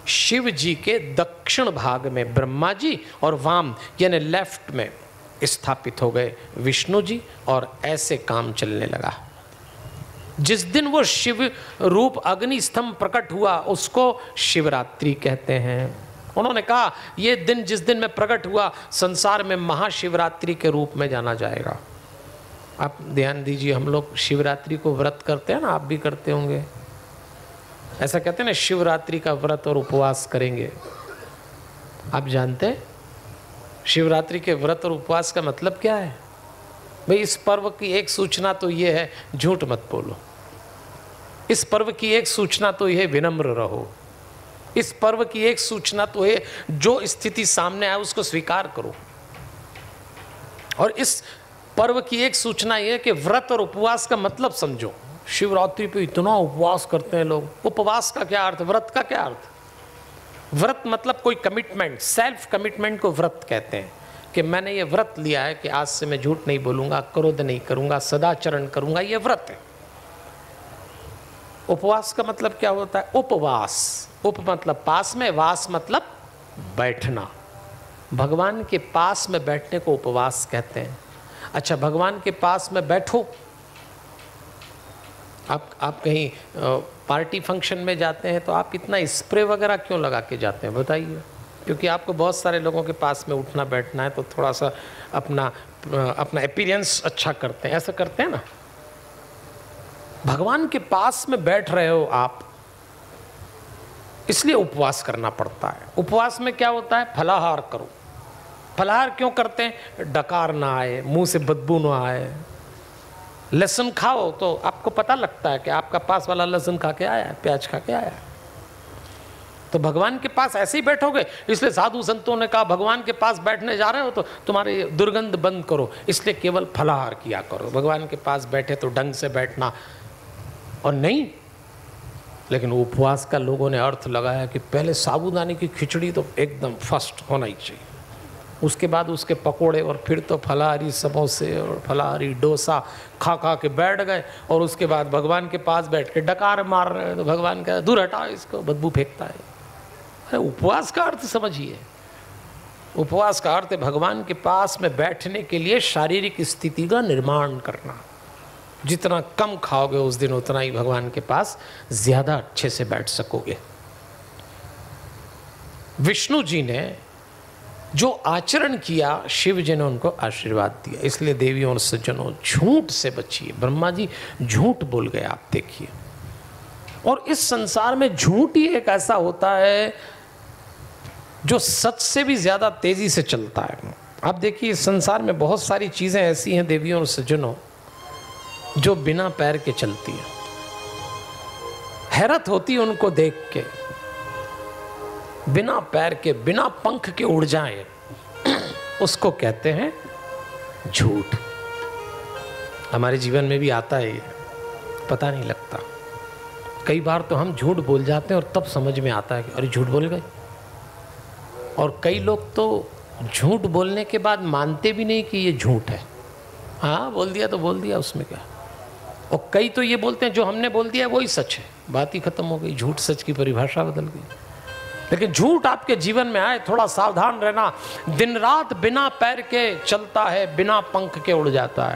शिव जी के दक्षिण भाग में ब्रह्मा जी और वाम यानी लेफ्ट में स्थापित हो गए विष्णु जी, और ऐसे काम चलने लगा। जिस दिन वो शिव रूप अग्नि स्तंभ प्रकट हुआ उसको शिवरात्रि कहते हैं। उन्होंने कहा ये दिन जिस दिन में प्रकट हुआ संसार में महाशिवरात्रि के रूप में जाना जाएगा। आप ध्यान दीजिए, हम लोग शिवरात्रि को व्रत करते हैं ना, आप भी करते होंगे। ऐसा कहते हैं ना, शिवरात्रि का व्रत और उपवास करेंगे। आप जानते हैं शिवरात्रि के व्रत और उपवास का मतलब क्या है? भाई इस पर्व की एक सूचना तो ये है, झूठ मत बोलो। इस पर्व की एक सूचना तो यह विनम्र रहो। इस पर्व की एक सूचना तो है जो स्थिति सामने आए उसको स्वीकार करो। और इस पर्व की एक सूचना यह है कि व्रत और उपवास का मतलब समझो। शिवरात्रि पे इतना उपवास करते हैं लोग। उपवास का क्या अर्थ, व्रत का क्या अर्थ? व्रत मतलब कोई कमिटमेंट, सेल्फ कमिटमेंट को व्रत कहते हैं कि मैंने ये व्रत लिया है कि आज से मैं झूठ नहीं बोलूंगा, क्रोध नहीं करूंगा, सदाचरण करूंगा, ये व्रत है। उपवास का मतलब क्या होता है? उपवास। उप मतलब पास में, वास मतलब बैठना। भगवान के पास में बैठने को उपवास कहते हैं। अच्छा, भगवान के पास में बैठो। आप कहीं पार्टी फंक्शन में जाते हैं तो आप इतना स्प्रे वगैरह क्यों लगा के जाते हैं बताइए? क्योंकि आपको बहुत सारे लोगों के पास में उठना बैठना है तो थोड़ा सा अपना अपीयरेंस अच्छा करते हैं, ऐसा करते हैं ना। भगवान के पास में बैठ रहे हो आप, इसलिए उपवास करना पड़ता है। उपवास में क्या होता है? फलाहार करो। फलाहार क्यों करते हैं? डकार ना आए, मुंह से बदबू ना आए। लहसुन खाओ तो आपको पता लगता है कि आपका पास वाला लहसुन खा के आया है, प्याज खा के आया है। तो भगवान के पास ऐसे ही बैठोगे। इसलिए साधु संतों ने कहा भगवान के पास बैठने जा रहे हो तो तुम्हारी दुर्गंध बंद करो, इसलिए केवल फलाहार किया करो। भगवान के पास बैठे तो ढंग से बैठना। और नहीं, लेकिन उपवास का लोगों ने अर्थ लगाया कि पहले साबूदाने की खिचड़ी तो एकदम फर्स्ट होना ही चाहिए, उसके बाद उसके पकोड़े, और फिर तो फलाहारी समोसे और फलाहारी डोसा खा खा के बैठ गए। और उसके बाद भगवान के पास बैठ के डकार मार रहे हैं तो भगवान कह दूर हटा, इसको बदबू फेंकता है। अरे उपवास का अर्थ समझिए। उपवास का अर्थ है भगवान के पास में बैठने के लिए शारीरिक स्थिति का निर्माण करना। जितना कम खाओगे उस दिन उतना ही भगवान के पास ज्यादा अच्छे से बैठ सकोगे। विष्णु जी ने जो आचरण किया, शिव जी ने उनको आशीर्वाद दिया। इसलिए देवियों और सज्जनों, झूठ से बचिए। ब्रह्मा जी झूठ बोल गए, आप देखिए। और इस संसार में झूठ ही एक ऐसा होता है जो सच से भी ज्यादा तेजी से चलता है। आप देखिए इस संसार में बहुत सारी चीजें ऐसी हैं देवियों और सज्जनों जो बिना पैर के चलती है। हैरत होती है उनको देख के। बिना पैर के, बिना पंख के उड़ जाए, उसको कहते हैं झूठ। हमारे जीवन में भी आता है ये, पता नहीं लगता। कई बार तो हम झूठ बोल जाते हैं और तब समझ में आता है कि अरे झूठ बोल गए। और कई लोग तो झूठ बोलने के बाद मानते भी नहीं कि ये झूठ है। हाँ, बोल दिया तो बोल दिया, उसमें क्या। और कई तो ये बोलते हैं जो हमने बोल दिया वही सच है, बात ही खत्म हो गई, झूठ सच की परिभाषा बदल गई। लेकिन झूठ आपके जीवन में आए, थोड़ा सावधान रहना। दिन रात बिना पैर के चलता है, बिना पंख के उड़ जाता है।